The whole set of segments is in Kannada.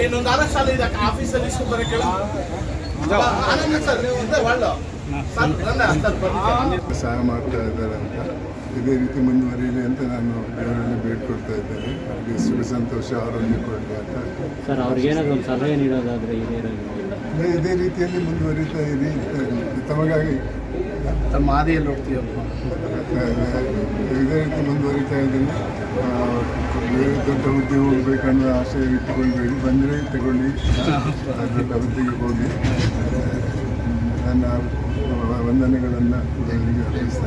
ಇನ್ನೊಂದು ಶಾಲೆ ಇದೆ ಆಫೀಸಲ್ಲಿ ಇಷ್ಟು ಬರಕ್ಕೆ ಆನಂದ ಸರ್ ಒಳ್ಳೆ ಸಹಾಯ ಮಾಡ್ತಾ ಇದ್ದಾರೆ ಅಂತ ಇದೇ ರೀತಿ ಮುಂದುವರಿಯಲಿ ಅಂತ ನಾನು ದೇವರಲ್ಲಿ ಬೇಡ್ಕೊಡ್ತಾ ಇದ್ದೇನೆ. ಅವರಿಗೆ ಸುಖ ಸಂತೋಷ ಆರೋಗ್ಯ ಕೊಡಲಿ ಅಂತ ಸರ್ ಅವ್ರಿಗೇನಾದ್ರು ಒಂದು ಸಲಹೆ ನೀಡೋದಾದರೆ ಇದೇ ರೀತಿಯಲ್ಲಿ ಮುಂದುವರಿತಾ ಇರಿ. ತಮಗಾಗಿ ತಮ್ಮ ಹಾದಿಯಲ್ಲಿ ಹೋಗ್ತೀವಪ್ಪ. ಇದೇ ರೀತಿ ಮುಂದುವರಿತಾ ಇದ್ದೀನಿ. ದೊಡ್ಡ ಹುದ್ದೆ ಹೋಗ್ಬೇಕನ್ನೋ ಆಸೆ ಇಟ್ಟುಕೊಳ್ಬೇಡಿ, ಬಂದರೆ ತಗೊಳ್ಳಿ, ದೊಡ್ಡ ಹುದ್ದೆಗೆ ಹೋಗಿ ನನ್ನ ವಂದನೆಗಳನ್ನು ಅವರಿಗೆ ಅರ್ಪಿಸ್ತಾ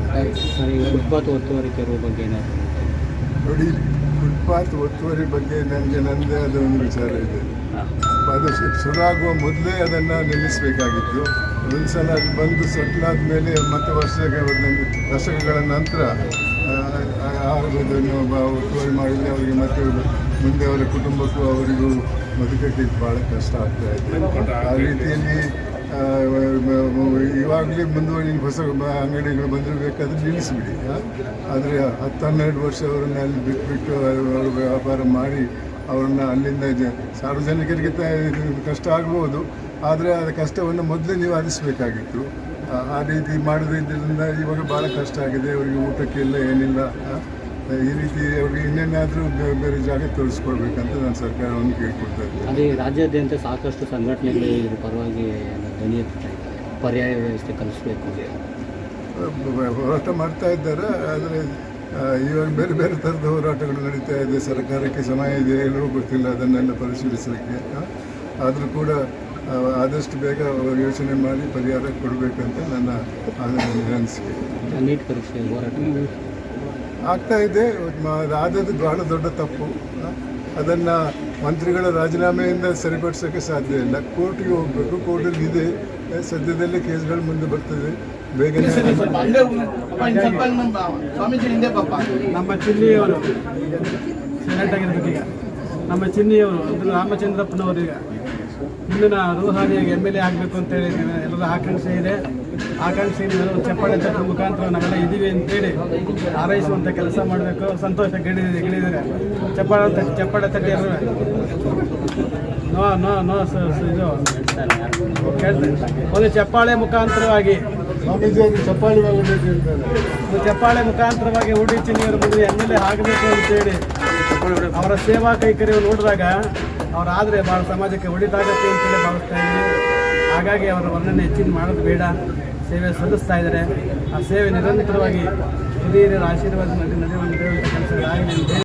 ಇದ್ದೀನಿ. ಫುಟ್ಪಾತ್ ಒತ್ತುವರಿ ತೆರವು ಬಗ್ಗೆ ಏನಾದರೂ ನೋಡಿ, ಫುಟ್ಪಾತ್ ಒತ್ತುವರಿ ಬಗ್ಗೆ ನನಗೆ ನನ್ನದೇ ಆದ ಒಂದು ವಿಚಾರ ಇದೆ. ಅದು ಶುರುವಾಗುವ ಮೊದಲೇ ಅದನ್ನು ನಿಲ್ಲಿಸಬೇಕಾಗಿತ್ತು. ಒಂದು ಸಲ ಅದು ಬಂದು ಸೆಟ್ಲಾದ ಮೇಲೆ ಮತ್ತೆ ವರ್ಷಗಳ ನಂತರ ಅದನ್ನು ಒತ್ತುವರಿ ಮಾಡಿದರೆ ಅವರಿಗೆ ಮತ್ತೆ ಮುಂದೆ ಅವರ ಕುಟುಂಬಕ್ಕೂ ಅವರಿಗೂ ಬದುಕಕ್ಕೆ ಭಾಳ ಕಷ್ಟ ಆಗ್ತಾ ಇದೆ. ಆ ರೀತಿಯಲ್ಲಿ ಇವಾಗಲೇ ಮುಂದುವರಿ ಹೊಸ ಅಂಗಡಿಗಳು ಬಂದರೆ ಬೇಕಾದರೆ ನಿಲ್ಲಿಸಿಬಿಡಿ. ಆದರೆ 10-12 ವರ್ಷ ಅವರನ್ನು ಅಲ್ಲಿ ಬಿಟ್ಬಿಟ್ಟು ಅವರು ವ್ಯಾಪಾರ ಮಾಡಿ ಅವ್ರನ್ನ ಅಲ್ಲಿಂದ ಸಾರ್ವಜನಿಕರಿಗೆ ಕಷ್ಟ ಆಗ್ಬೋದು, ಆದರೆ ಆ ಕಷ್ಟವನ್ನು ಮೊದಲೇ ನಿವಾರಿಸಬೇಕಾಗಿತ್ತು. ಆ ರೀತಿ ಮಾಡೋದ್ರಿಂದ ಇವಾಗ ಭಾಳ ಕಷ್ಟ ಆಗಿದೆ. ಅವರಿಗೆ ಊಟಕ್ಕೆಲ್ಲ ಏನಿಲ್ಲ. ಈ ರೀತಿ ಅವ್ರಿಗೆ ಇನ್ನೇನಾದರೂ ಬೇರೆ ಜಾಗ ತೋರಿಸ್ಕೊಡ್ಬೇಕಂತ ನಾನು ಸರ್ಕಾರವನ್ನು ಕೇಳ್ಕೊಳ್ತಾ ಇದ್ದೇನೆ. ಅದೇ ರಾಜ್ಯಾದ್ಯಂತ ಸಾಕಷ್ಟು ಸಂಘಟನೆಗಳು ಇದ್ರ ಪರವಾಗಿ ಧ್ವನಿ ಎತ್ತುತ್ತಾ ಇದ್ದಾರೆ. ಪರ್ಯಾಯ ವ್ಯವಸ್ಥೆ ಕಲಿಸಬೇಕು ಹೋರಾಟ ಮಾಡ್ತಾ ಇದ್ದಾರೆ. ಆದರೆ ಇವಾಗ ಬೇರೆ ಬೇರೆ ಥರದ ಹೋರಾಟಗಳು ನಡೀತಾ ಇದೆ. ಸರ್ಕಾರಕ್ಕೆ ಸಮಯ ಇದೆ ಎಲ್ಲರೂ ಗೊತ್ತಿಲ್ಲ ಅದನ್ನೆಲ್ಲ ಪರಿಶೀಲಿಸಲಿಕ್ಕೆ. ಆದರೂ ಕೂಡ ಆದಷ್ಟು ಬೇಗ ಯೋಚನೆ ಮಾಡಿ ಪರಿಹಾರ ಕೊಡಬೇಕಂತ ನನ್ನ ಅನಿಸಿಕೆ. ನೀಟ್ ಪರೀಕ್ಷೆ ಹೋರಾಟ ಆಗ್ತಾ ಇದೆ. ಆದದ್ದು ಬಹಳ ದೊಡ್ಡ ತಪ್ಪು. ಅದನ್ನು ಮಂತ್ರಿಗಳ ರಾಜೀನಾಮೆಯಿಂದ ಸರಿಪಡಿಸೋಕ್ಕೆ ಸಾಧ್ಯ ಇಲ್ಲ. ಕೋರ್ಟಿಗೆ ಹೋಗಬೇಕು. ಕೋರ್ಟಲ್ಲಿ ಇದೆ, ಸದ್ಯದಲ್ಲೇ ಕೇಸ್ಗಳು ಮುಂದೆ ಬರ್ತದೆ. ಬೇಗನೆ ನಮ್ಮ ಚಿನ್ನಿಯವರು ಸೆಲೆಕ್ಟ್ ಆಗಿರ್ಬೇಕೀಗ. ನಮ್ಮ ಚಿನ್ನಿಯವರು ಅಂದರೆ ರಾಮಚಂದ್ರಪ್ಪನವರೀಗ ಮುಂದಿನ ರೂಹಾನಿಯಾಗಿ MLA ಆಗಬೇಕು ಅಂತೇಳಿ ಎಲ್ಲರ ಆಕಾಂಕ್ಷೆ ಇದೆ. ಆಕಾಂಕ್ಷೆಯಿಂದ ಚಪ್ಪಾಳೆ ತಟ್ಟುವ ಮುಖಾಂತರ ನಾವೆಲ್ಲ ಇದ್ದೀವಿ ಅಂತೇಳಿ ಹಾರೈಸುವಂಥ ಕೆಲಸ ಮಾಡಬೇಕು. ಸಂತೋಷ ಗೆಳಿದರೆ ಚಪ್ಪಾಳೆ ತಟ್ಟಿ ಎಲ್ಲರೂ ನೋ ಇದು ಕೇಳ್ತಾರೆ. ಒಂದು ಚಪ್ಪಾಳೆ ಮುಖಾಂತರವಾಗಿ ಚಪ್ಪಾಳೆ ಮುಖಾಂತರವಾಗಿ ಉಡಿ ಚಿನ್ನಿಯವರು ಮುಂದೆ MLA ಆಗಬೇಕು ಅಂತೇಳಿ ಅವರ ಸೇವಾ ಕೈಕರ್ಯ ನೋಡಿದಾಗ ಅವರಾದರೆ ಭಾಳ ಸಮಾಜಕ್ಕೆ ಒಳಿತಾಗತ್ತೆ ಅಂತೇಳಿ ಭಾವಿಸ್ತಾ ಇದ್ದೀವಿ. ಹಾಗಾಗಿ ಅವರ ವರ್ಣನೆ ಹೆಚ್ಚಿನ ಮಾಡೋದು ಬೇಡ. ಸೇವೆ ಸಲ್ಲಿಸ್ತಾ ಇದ್ದಾರೆ. ಆ ಸೇವೆ ನಿರಂತರವಾಗಿ ಹಿರಿಯರ ಆಶೀರ್ವಾದ ನಡೆಯುವಂಥ ಕೆಲಸಗಳಾಗಿದೆ.